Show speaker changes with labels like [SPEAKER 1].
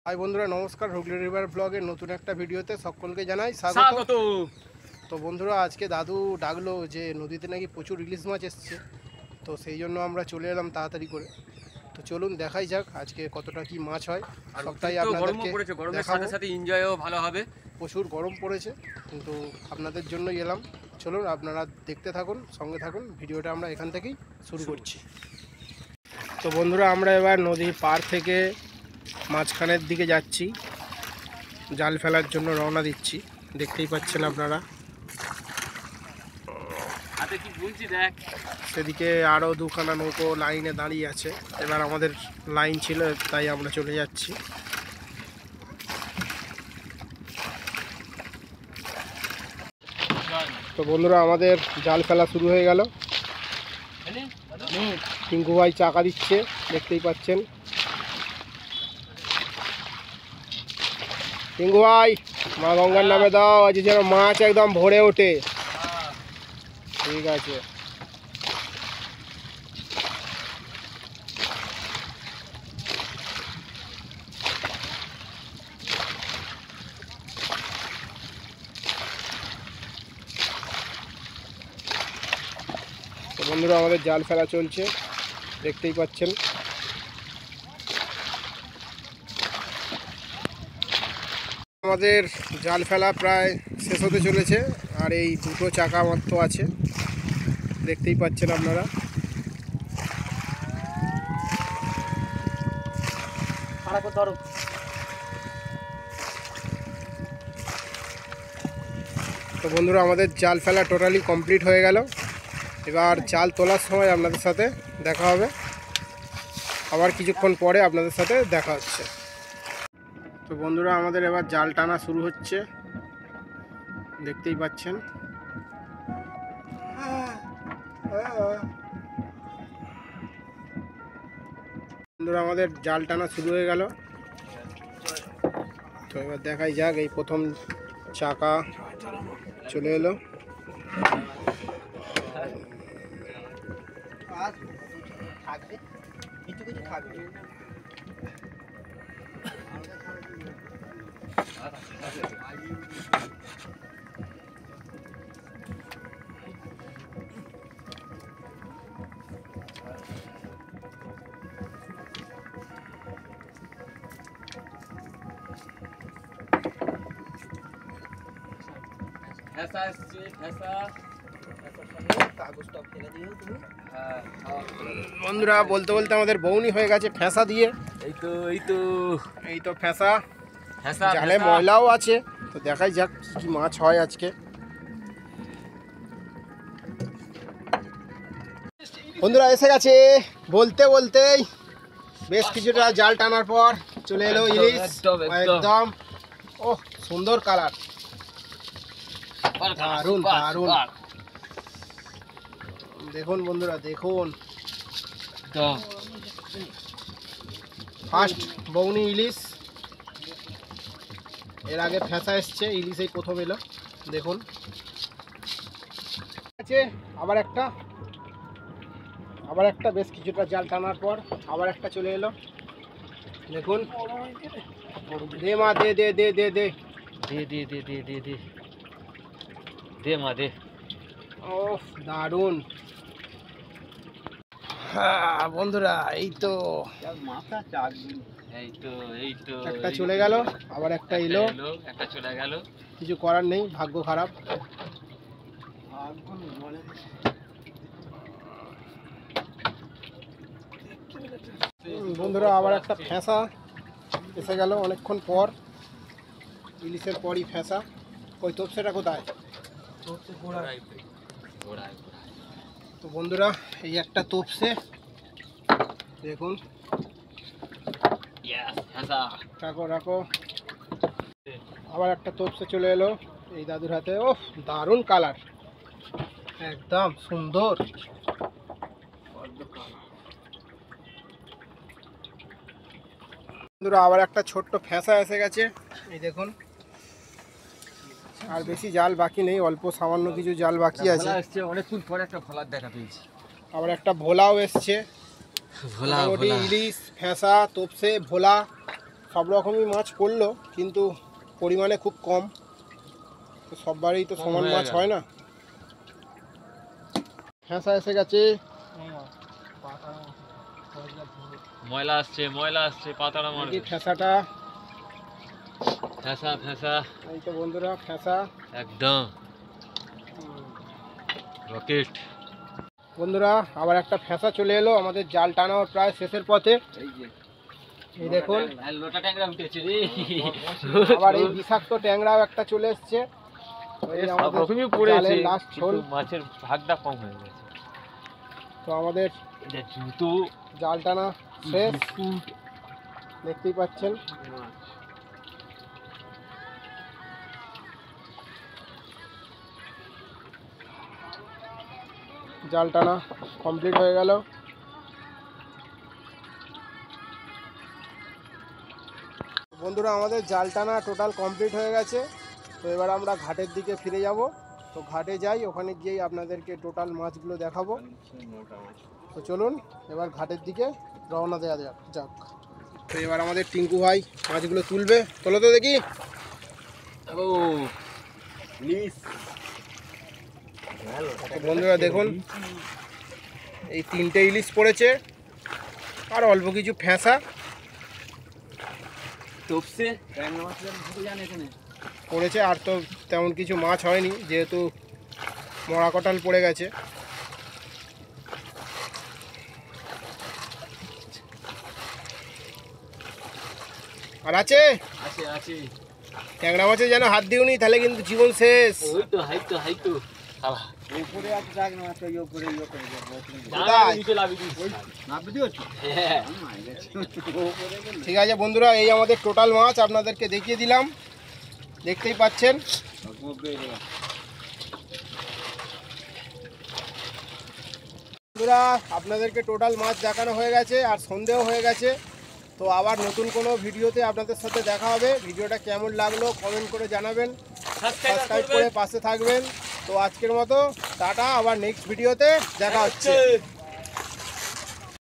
[SPEAKER 1] High বন্ধুরা, নমস্কার। Hooghly river ব্লগের নতুন একটা ভিডিওতে সকলকে জানাই স্বাগত। তো বন্ধুরা, আজকে দাদু ডাকলো যে নদীতে নাকি প্রচুর ইলিশ মাছ এসছে, তো সেই জন্য আমরা চলে এলাম তাড়াতাড়ি করে। তো চলুন দেখাই যাক আজকে কতটা কি মাছ হয়। সবটাই আপনাদেরকে দেখাবো।
[SPEAKER 2] সাথে এনজয়ও ভালো হবে।
[SPEAKER 1] প্রচুর গরম পড়েছে, কিন্তু আপনাদের জন্যই এলাম। চলুন আপনারা দেখতে থাকুন, সঙ্গে থাকুন। ভিডিওটা আমরা এখান থেকেই শুরু করছি। তো বন্ধুরা, আমরা এবার নদীর পার থেকে মাঝখানের দিকে যাচ্ছি, জাল ফেলার জন্য রওনা দিচ্ছি। দেখতেই পাচ্ছেন আপনারা, সেদিকে আরও দুখানা নৌকো লাইনে দাঁড়িয়ে আছে। এবার আমাদের লাইন ছিল, তাই আমরা চলে যাচ্ছি। তো বন্ধুরা, আমাদের জাল ফেলা শুরু হয়ে গেল। টিঙ্কু ভাই চাকা দিচ্ছে, দেখতেই পাচ্ছেন। টিঙ্কু ভাই, মা গঙ্গার নামে দাও, আজ যেন মাছ একদম ভরে ওঠে। ঠিক আছে। তো বন্ধুরা, আমাদের জাল ফেলা চলছে, দেখতেই পাচ্ছেন। আমাদের জাল ফেলা প্রায় শেষ হতে চলেছে, আর এই দুটো চাকা মাত্র আছে, দেখতেই পাচ্ছেন আপনারা। তো বন্ধুরা, আমাদের জাল ফেলা টোটালি কমপ্লিট হয়ে গেল। এবার জাল তোলার সময় আপনাদের সাথে দেখা হবে, আবার কিছুক্ষণ পরে আপনাদের সাথে দেখা হচ্ছে। তো বন্ধুরা, আমাদের এবার জাল টানা শুরু হচ্ছে, দেখতেই পাচ্ছেন। বন্ধুরা, আমাদের জাল টানা শুরু হয়ে গেল। তো এবার দেখাই যাক, এই প্রথম চাকা চলে এলো। বন্ধুরা, বলতে বলতে আমাদের বউনি হয়ে গেছে ফেঁসা দিয়ে। এই তো ফেঁসা, জালে ময়লাও আছে। তো দেখাই যাক কি কি মাছ হয় আজকে। বন্ধুরা, এসে গেছে। বলতে বলতেই বেশ কিছুটা জাল টানার পর চলে এলো ইলিশ। একদম ও সুন্দর কালার, দারুন দারুন। দেখুন বন্ধুরা, দেখুন, ফার্স্ট বউনি ইলিশ। এর আগে ফেঁসা এসছে, ইলিশ এই প্রথম এলো। দেখুন, আছে আবার একটা বেশ কিছুটা জাল টানার পর আবার একটা চলে এলো। দেখুন, দে মা, দে দে দে দে দে
[SPEAKER 2] দে দে দে দে দে দে দে মা দে।
[SPEAKER 1] ও দারুন। হ্যাঁ বন্ধুরা, এই তো একটা চলে গেল, আবার একটা এলো।
[SPEAKER 2] একটা চলে গেল,
[SPEAKER 1] কিছু করার নেই, ভাগ্য খারাপ। বন্ধুরা, আবার একটা ফেঁসা এসে গেল অনেকক্ষণ পর। ইলিশের পরই ফেঁসা। ওই তোপসেটা কোথায়? তো বন্ধুরা, এই একটা তোপসে, দেখুন। রাখো রাখো। আবার একটা তোপসে চলে এলো এই দাদুর হাতে। ও দারুণ কালার, একদম সুন্দর। বন্ধুরা, আবার একটা ছোট্ট ফেঁসা এসে গেছে, এই দেখুন। আর বেশি জাল বাকি নেই, অল্প সামান্য কিছু জাল বাকি আছে।
[SPEAKER 2] অনেকক্ষণ পরে একটা ভোলার দেখা পেয়েছি।
[SPEAKER 1] আবার একটা ভোলাও এসছে। ইলিশ, ফেঁসা, তোপসে, ভোলা সব রকমই মাছ পড়লো, কিন্তু পরিমাণে খুব কম। তো সববারই তো সমান মাছ হয় না। ফ্যাঁসা এসে গেছে।
[SPEAKER 2] ময়লা আসছে পাতাটা মারবে।
[SPEAKER 1] দেখি ফ্যাঁসাটা।
[SPEAKER 2] ফ্যাঁসা
[SPEAKER 1] এই তো বন্ধুরা ফ্যাঁসা
[SPEAKER 2] একদম রকেট।
[SPEAKER 1] বন্ধুরা আবার একটা ফ্যাঁসা চলে এলো, আমাদের জাল টানাও প্রায় শেষের পথে। এই দেখুন
[SPEAKER 2] লোটা ট্যাংরা উঠেছে রে।
[SPEAKER 1] আবার এই বিষাক্ত ট্যাংরাও একটা চলে এসছে। এই আমাদের জালের লাস্ট ছোল।
[SPEAKER 2] মাছের ভাগটা কম হয়ে গেছে।
[SPEAKER 1] তো আমাদের
[SPEAKER 2] জুতো
[SPEAKER 1] জাল টানা শেষ, দেখতেই পাচ্ছেন। জাল টানা কমপ্লিট হয়ে গেল। বন্ধুরা আমাদের জাল টানা টোটাল কমপ্লিট হয়ে গেছে। তো এবার আমরা ঘাটের দিকে ফিরে যাব। তো ঘাটে যাই, ওখানে গিয়েই আপনাদেরকে টোটাল মাছগুলো দেখাবো। তো চলুন এবার ঘাটের দিকে রওনা দেওয়া যাক। তো এবার আমাদের টিঙ্কু ভাই মাছগুলো তুলবে। তোলো তো দেখি। বন্ধুরা দেখুন এই 3টে ইলিশ পড়েছে, আর অল্প কিছু ফ্যাঁসা পড়েছে। আর তো তেমন কিছু মাছ হয়নি, যেহেতু মরা কটাল পড়ে গেছে। আর আছে ট্যাংরা মাছে যেন হাত দিওনি, তাহলে কিন্তু জীবন শেষ। ঠিক আছে বন্ধুরা, এই আমাদের টোটাল মাছ আপনাদেরকে দেখিয়ে দিলাম, দেখতেই পাচ্ছেন। বন্ধুরা আপনাদেরকে টোটাল মাছ দেখানো হয়ে গেছে, আর সন্দেহ হয়ে গেছে। তো আবার নতুন কোনো ভিডিওতে আপনাদের সাথে দেখা হবে। ভিডিওটা কেমন লাগলো কমেন্ট করে জানাবেন, সাবস্ক্রাইব করে পাশে থাকবেন। তো আজকের মতো টাটা, আবার নেক্সট ভিডিওতে দেখা হচ্ছে।